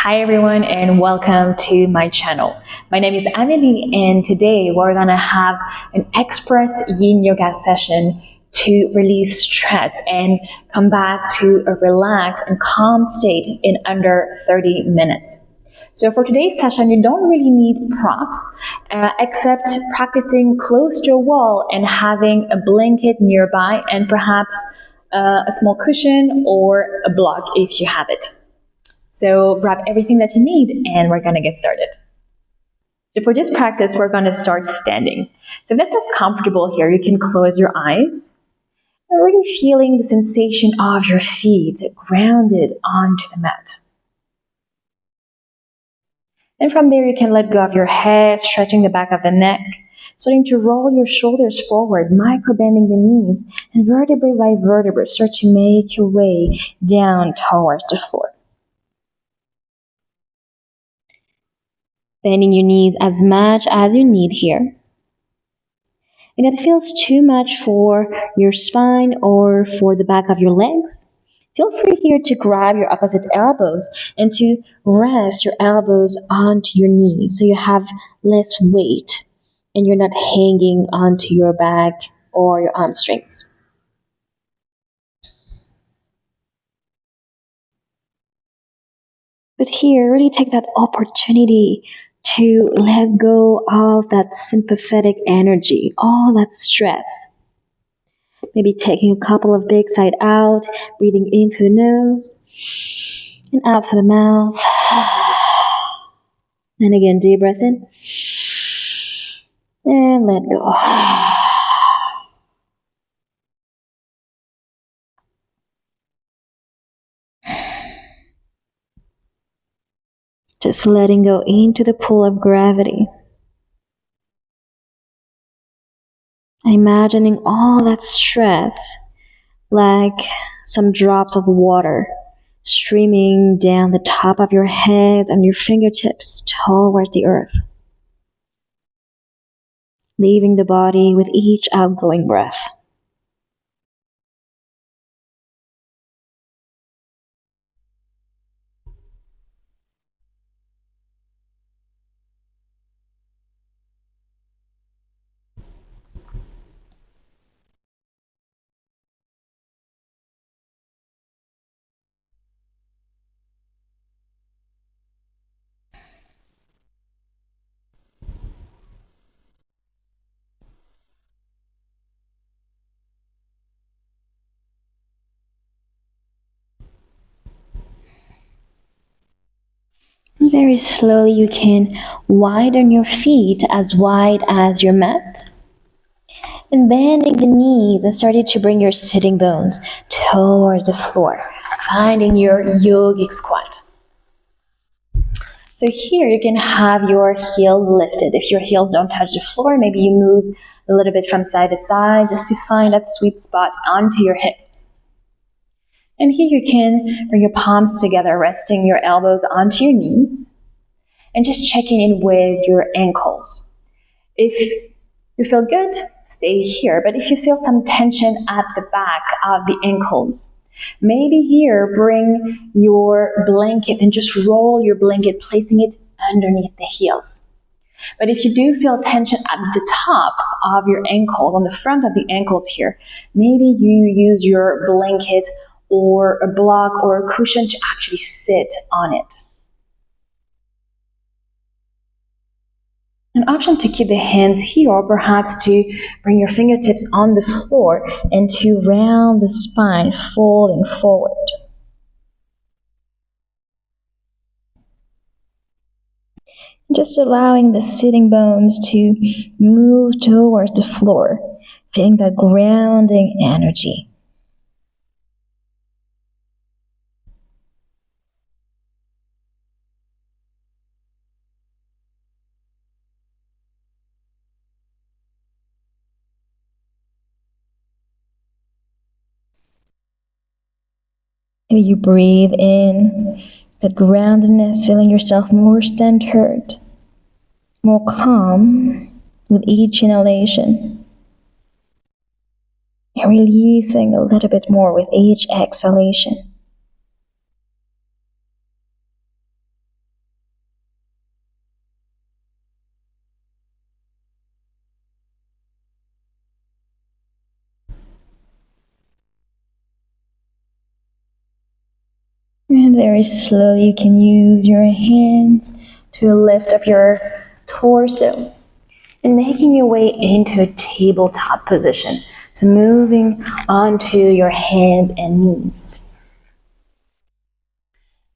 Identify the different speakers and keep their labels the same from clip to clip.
Speaker 1: Hi everyone and welcome to my channel. My name is Amélie and today we're gonna have an express yin yoga session to release stress and come back to a relaxed and calm state in under 30 minutes. So for today's session, you don't really need props except practicing close to a wall and having a blanket nearby and perhaps a small cushion or a block if you have it. So grab everything that you need and we're going to get started. So for this practice, we're going to start standing. So if that feels comfortable here, you can close your eyes and really feeling the sensation of your feet grounded onto the mat. And from there, you can let go of your head, stretching the back of the neck, starting to roll your shoulders forward, micro-bending the knees, and vertebrae by vertebrae, start to make your way down towards the floor. Bending your knees as much as you need here. And if it feels too much for your spine or for the back of your legs, feel free here to grab your opposite elbows and to rest your elbows onto your knees so you have less weight and you're not hanging onto your back or your hamstrings. But here, really take that opportunity to let go of that sympathetic energy, all that stress. Maybe taking a couple of big sighs out, breathing in through the nose and out through the mouth. And again, deep breath in and let go. Just letting go into the pull of gravity. Imagining all that stress like some drops of water streaming down the top of your head and your fingertips towards the earth. Leaving the body with each outgoing breath. Very slowly you can widen your feet as wide as your mat. And bending the knees and starting to bring your sitting bones towards the floor, finding your yogic squat. So here you can have your heels lifted. If your heels don't touch the floor, maybe you move a little bit from side to side just to find that sweet spot onto your hips. And here you can bring your palms together, resting your elbows onto your knees, and just checking in with your ankles. If you feel good, stay here. But if you feel some tension at the back of the ankles, maybe here bring your blanket and just roll your blanket, placing it underneath the heels. But if you do feel tension at the top of your ankles, on the front of the ankles here, maybe you use your blanket or a block or a cushion to actually sit on it. An option to keep the hands here, or perhaps to bring your fingertips on the floor and to round the spine, folding forward. Just allowing the sitting bones to move towards the floor, feeling that grounding energy. Maybe you breathe in that groundedness, feeling yourself more centered, more calm with each inhalation. And releasing a little bit more with each exhalation. And very slowly you can use your hands to lift up your torso and making your way into a tabletop position. So moving onto your hands and knees.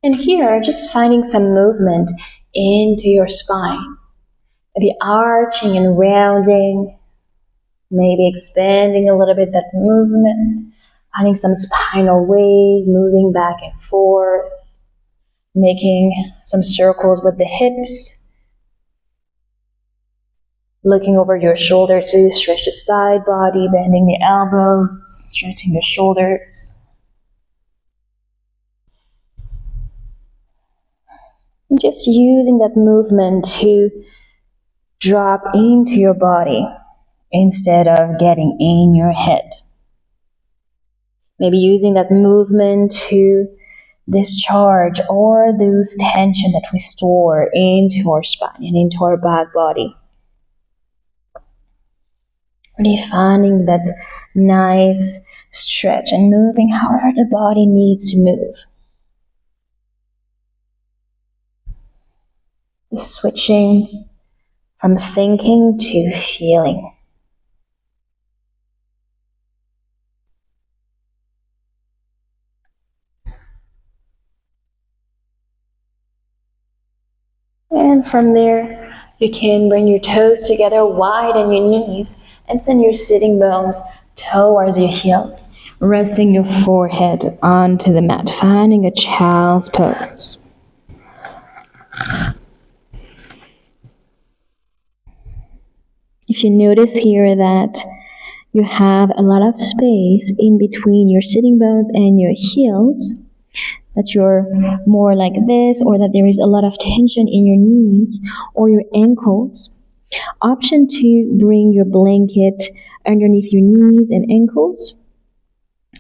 Speaker 1: And here, just finding some movement into your spine. Maybe arching and rounding, maybe expanding a little bit that movement, finding some spinal wave, moving back and forth, making some circles with the hips, looking over your shoulder to stretch the side body, bending the elbows, stretching the shoulders. And just using that movement to drop into your body instead of getting in your head. Maybe using that movement to discharge all those tension that we store into our spine and into our back body. Really finding that nice stretch and moving however the body needs to move. Just switching from thinking to feeling. And from there, you can bring your toes together, widen your knees, and send your sitting bones towards your heels, resting your forehead onto the mat, finding a child's pose. If you notice here that you have a lot of space in between your sitting bones and your heels, that you're more like this, or that there is a lot of tension in your knees or your ankles, option to bring your blanket underneath your knees and ankles,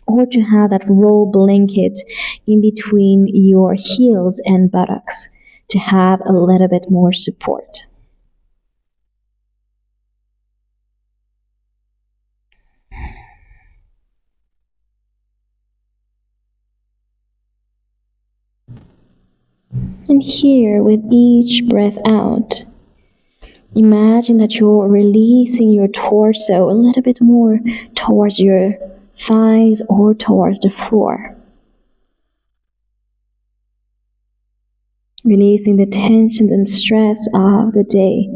Speaker 1: or to have that roll blanket in between your heels and buttocks to have a little bit more support. And here, with each breath out, imagine that you're releasing your torso a little bit more towards your thighs or towards the floor. Releasing the tensions and stress of the day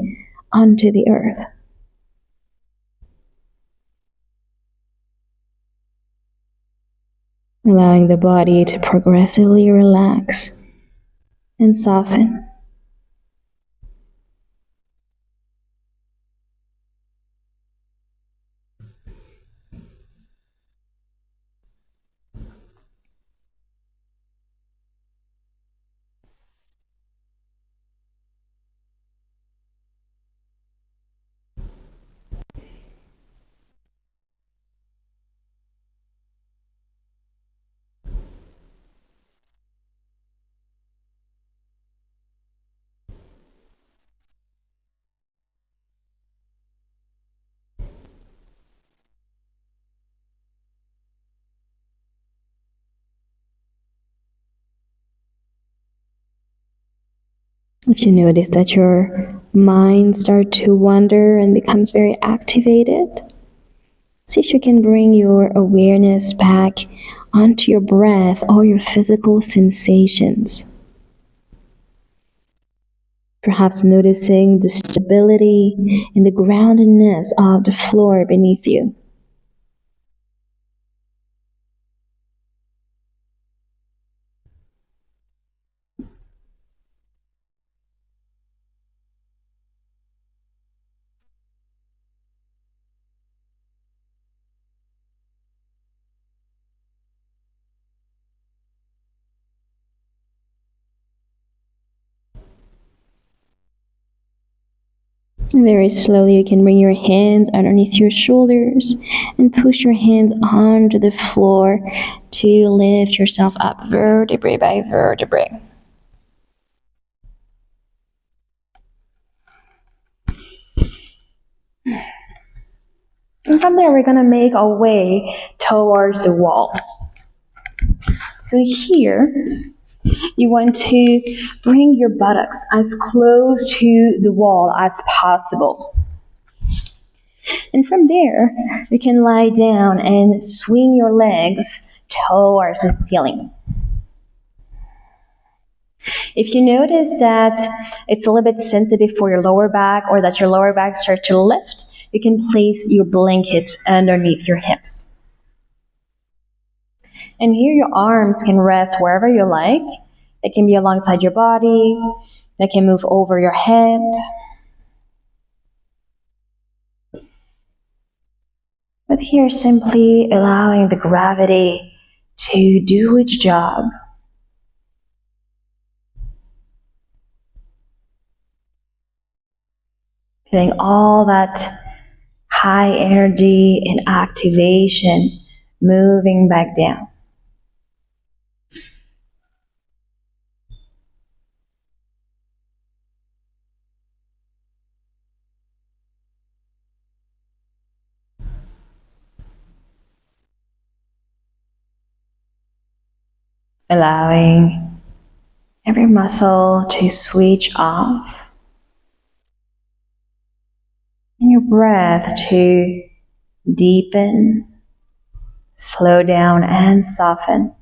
Speaker 1: onto the earth. Allowing the body to progressively relax and soften. If you notice that your mind starts to wander and becomes very activated, see if you can bring your awareness back onto your breath or your physical sensations. Perhaps noticing the stability and the groundedness of the floor beneath you. Very slowly, you can bring your hands underneath your shoulders and push your hands onto the floor to lift yourself up vertebrae by vertebrae. And from there, we're going to make our way towards the wall. So here, You want to bring your buttocks as close to the wall as possible. And from there, you can lie down and swing your legs towards the ceiling. If you notice that it's a little bit sensitive for your lower back or that your lower back starts to lift, you can place your blanket underneath your hips. And here your arms can rest wherever you like. They can be alongside your body. They can move over your head. But here simply allowing the gravity to do its job. Feeling all that high energy and activation moving back down. Allowing every muscle to switch off. And your breath to deepen, slow down, and soften.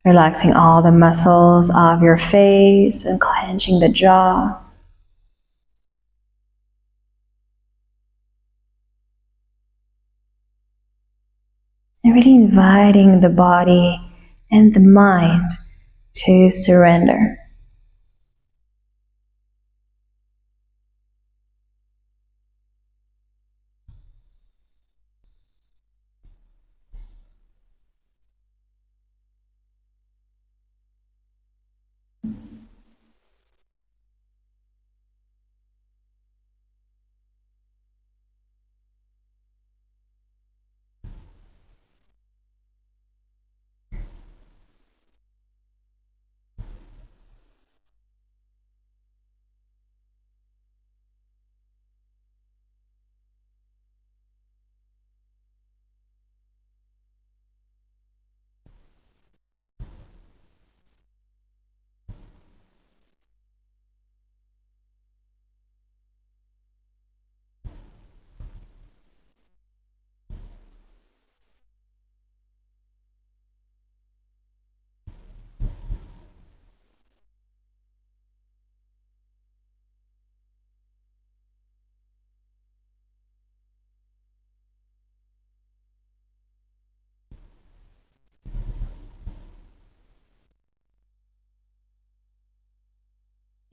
Speaker 1: Relaxing all the muscles of your face and clenching the jaw. And really inviting the body and the mind to surrender.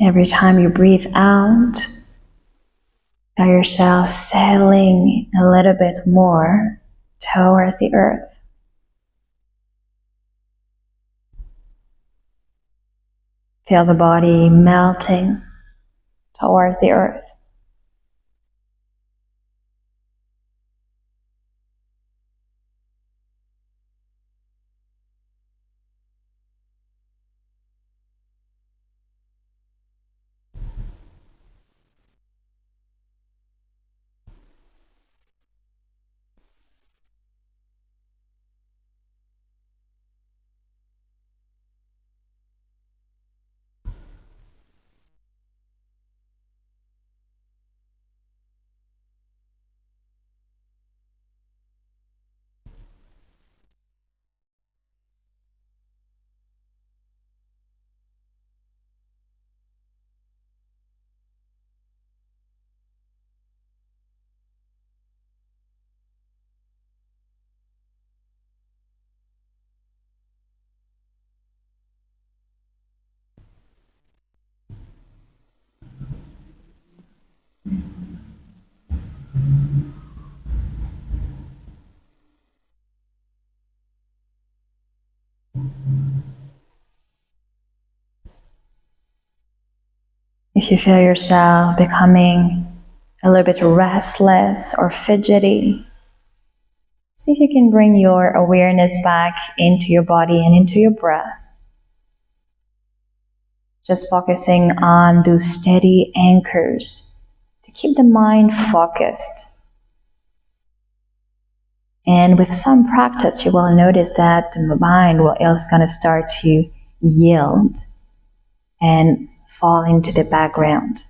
Speaker 1: Every time you breathe out, feel yourself settling a little bit more towards the earth. Feel the body melting towards the earth. If you feel yourself becoming a little bit restless or fidgety, see if you can bring your awareness back into your body and into your breath. Just focusing on those steady anchors to keep the mind focused. And with some practice, you will notice that the mind is going to start to yield and fall into the background.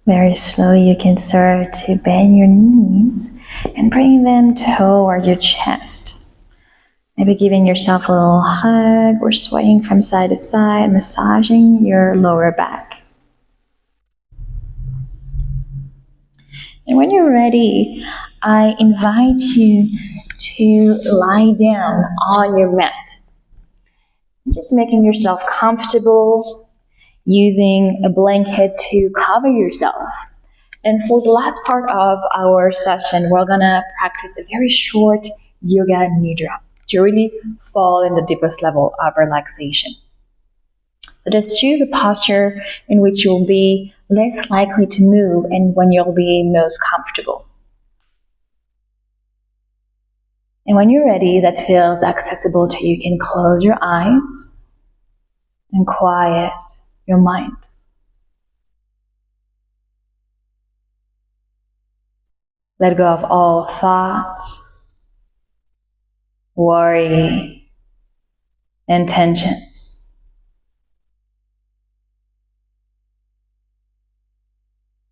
Speaker 1: Very slowly you can start to bend your knees and bring them toward your chest. Maybe giving yourself a little hug or swaying from side to side, massaging your lower back. And when you're ready, I invite you to lie down on your mat. Just making yourself comfortable, using a blanket to cover yourself. And for the last part of our session, we're gonna practice a very short yoga nidra to really fall in the deepest level of relaxation. So just choose a posture in which you'll be less likely to move and when you'll be most comfortable. And when you're ready, that feels accessible to you, you can close your eyes and quiet your mind. Let go of all thoughts, worry, and tensions.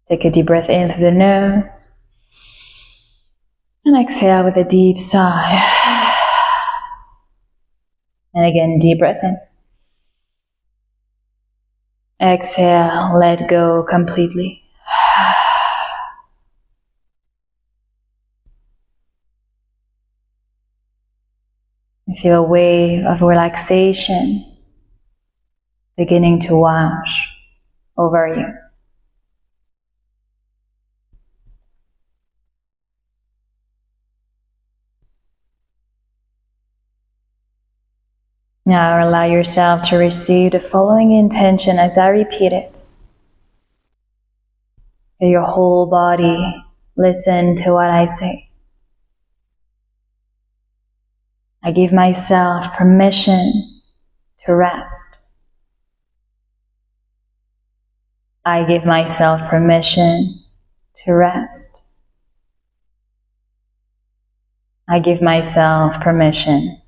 Speaker 1: Take a deep breath in through the nose and exhale with a deep sigh. And again, deep breath in. Exhale, let go completely. You feel a wave of relaxation beginning to wash over you. Now allow yourself to receive the following intention as I repeat it. Let your whole body listen to what I say. I give myself permission to rest. I give myself permission to rest. I give myself permission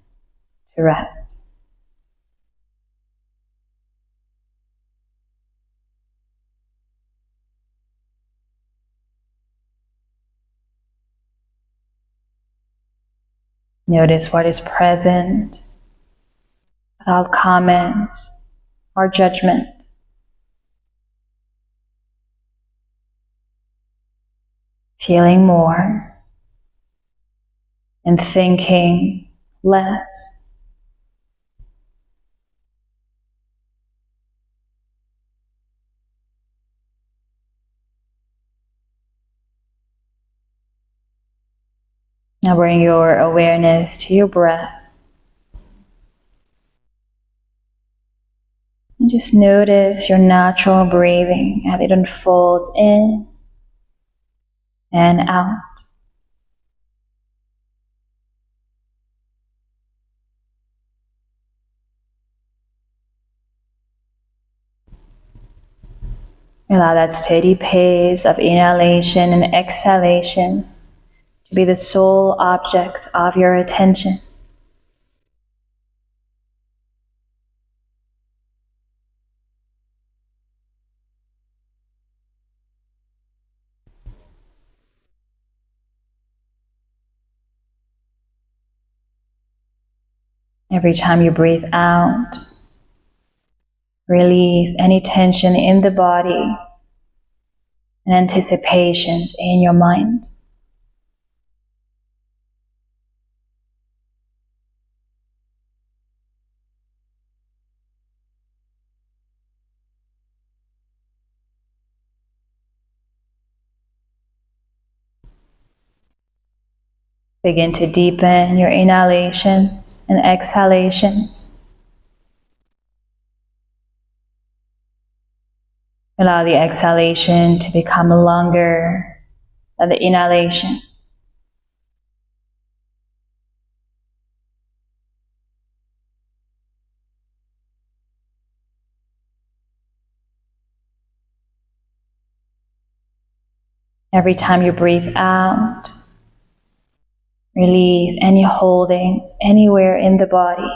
Speaker 1: to rest. Notice what is present without comments or judgment. Feeling more and thinking less. Now bring your awareness to your breath. And just notice your natural breathing as it unfolds in and out. Allow that steady pace of inhalation and exhalation to be the sole object of your attention. . Every time you breathe out, release any tension in the body and anticipations in your mind. Begin to deepen your inhalations and exhalations. Allow the exhalation to become longer than the inhalation. Every time you breathe out, release any holdings anywhere in the body.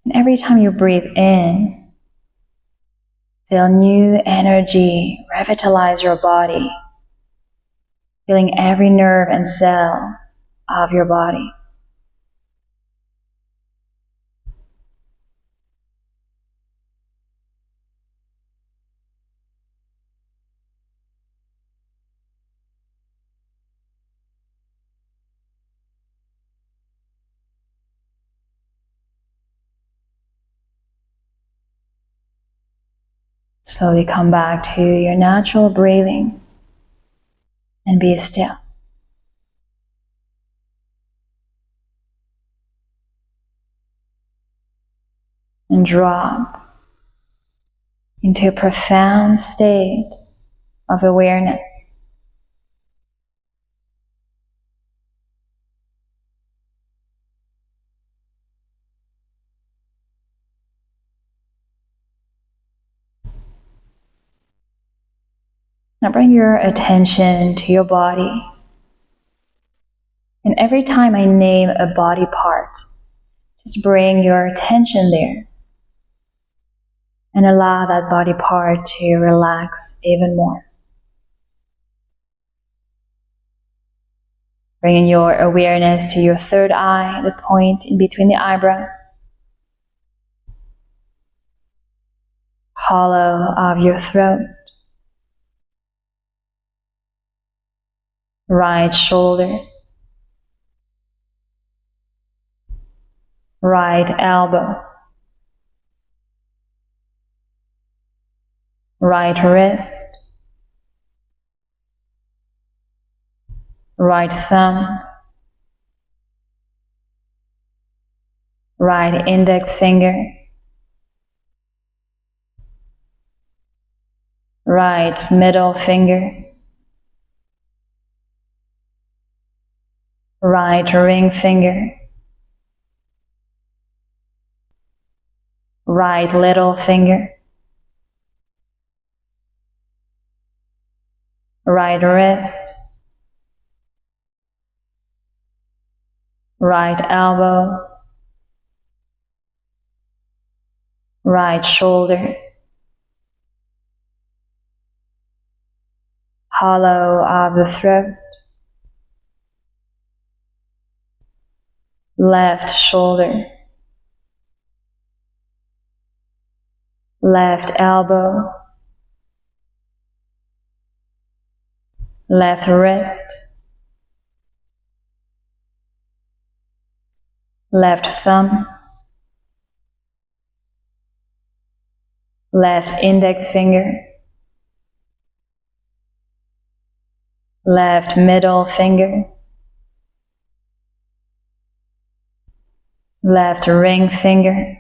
Speaker 1: And every time you breathe in, feel new energy revitalize your body, feeling every nerve and cell of your body. Slowly come back to your natural breathing and be still. And drop into a profound state of awareness. Now bring your attention to your body. And every time I name a body part, just bring your attention there and allow that body part to relax even more. Bringing your awareness to your third eye, the point in between the eyebrow. Hollow of your throat. Right shoulder. Right elbow. Right wrist. Right thumb. Right index finger. Right middle finger. Right ring finger. Right little finger. Right wrist. Right elbow. Right shoulder. Hollow of the throat. Left shoulder. Left elbow. Left wrist. Left thumb. Left index finger. Left middle finger. Left ring finger.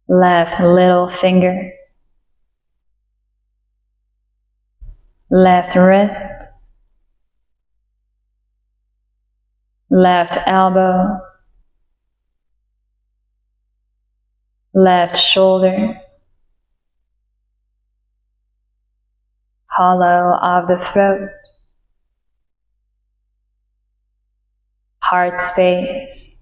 Speaker 1: Left little finger. Left wrist. Left elbow. Left shoulder. Hollow of the throat. Heart space.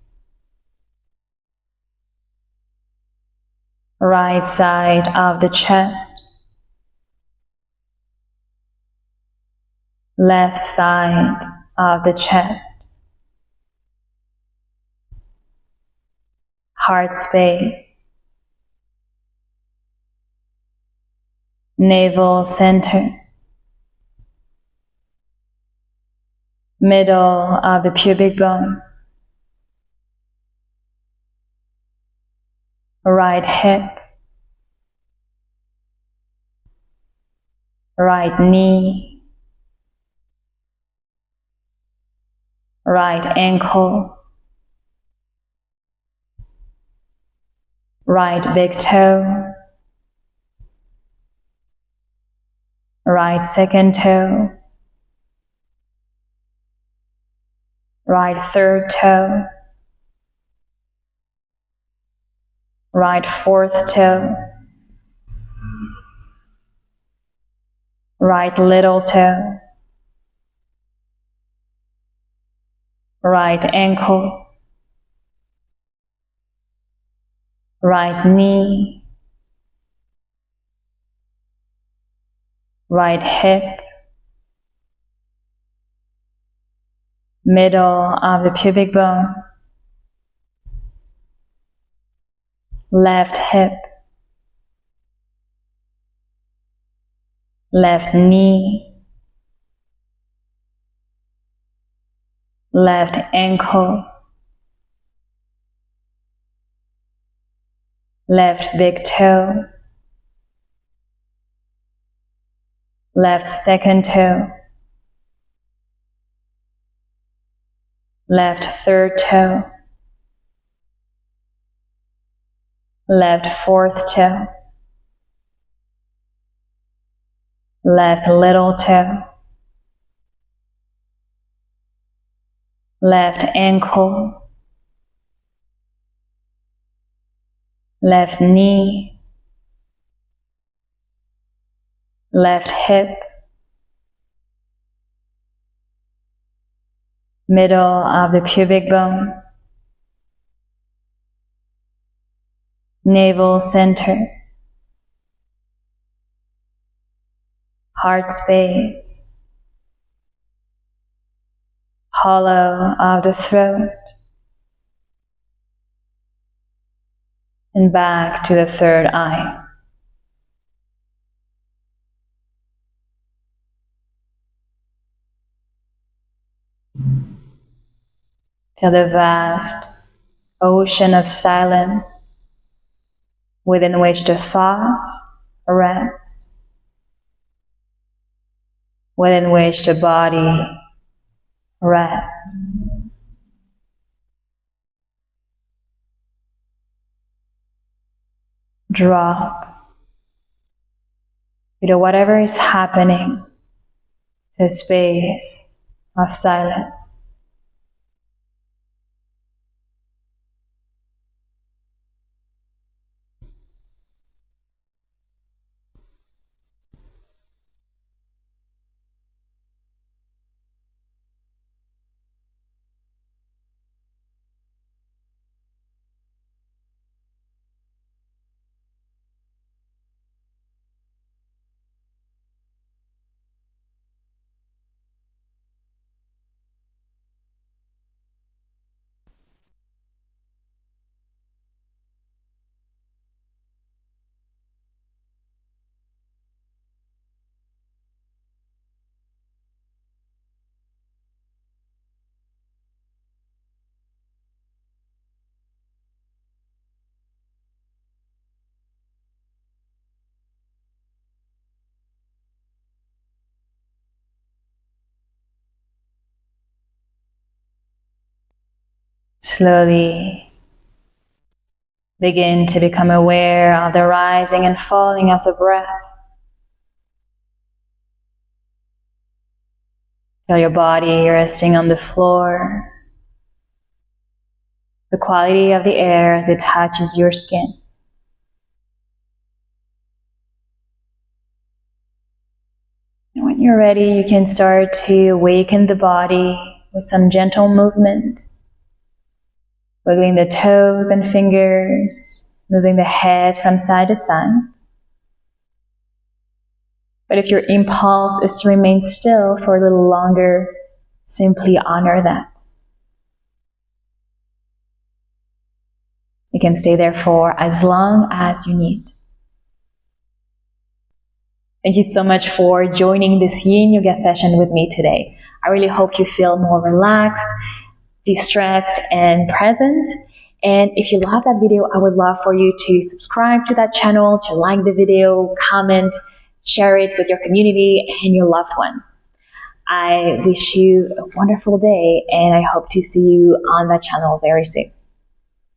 Speaker 1: Right side of the chest. left side of the chest, heart space, navel center, middle of the pubic bone, right hip, right knee, right ankle, right big toe, right second toe, right third toe, right fourth toe, right little toe, right ankle, right knee, right hip, middle of the pubic bone, left hip, left knee, left ankle, left big toe, left second toe, left third toe, left fourth toe, left little toe, left ankle, left knee, left hip, middle of the pubic bone, navel center, heart space, hollow of the throat, and back to the third eye. Feel the vast ocean of silence within which the thoughts rest, within which the body rests. Drop into whatever is happening to a space of silence. Slowly begin to become aware of the rising and falling of the breath. Feel your body resting on the floor, the quality of the air as it touches your skin. And when you're ready, you can start to awaken the body with some gentle movement. Wiggling the toes and fingers, moving the head from side to side. But if your impulse is to remain still for a little longer, simply honor that. You can stay there for as long as you need. Thank you so much for joining this Yin Yoga session with me today. I really hope you feel more relaxed, de-stressed, and present. And if you love that video, I would love for you to subscribe to that channel, to like the video, comment, share it with your community and your loved one. I wish you a wonderful day, and I hope to see you on that channel very soon.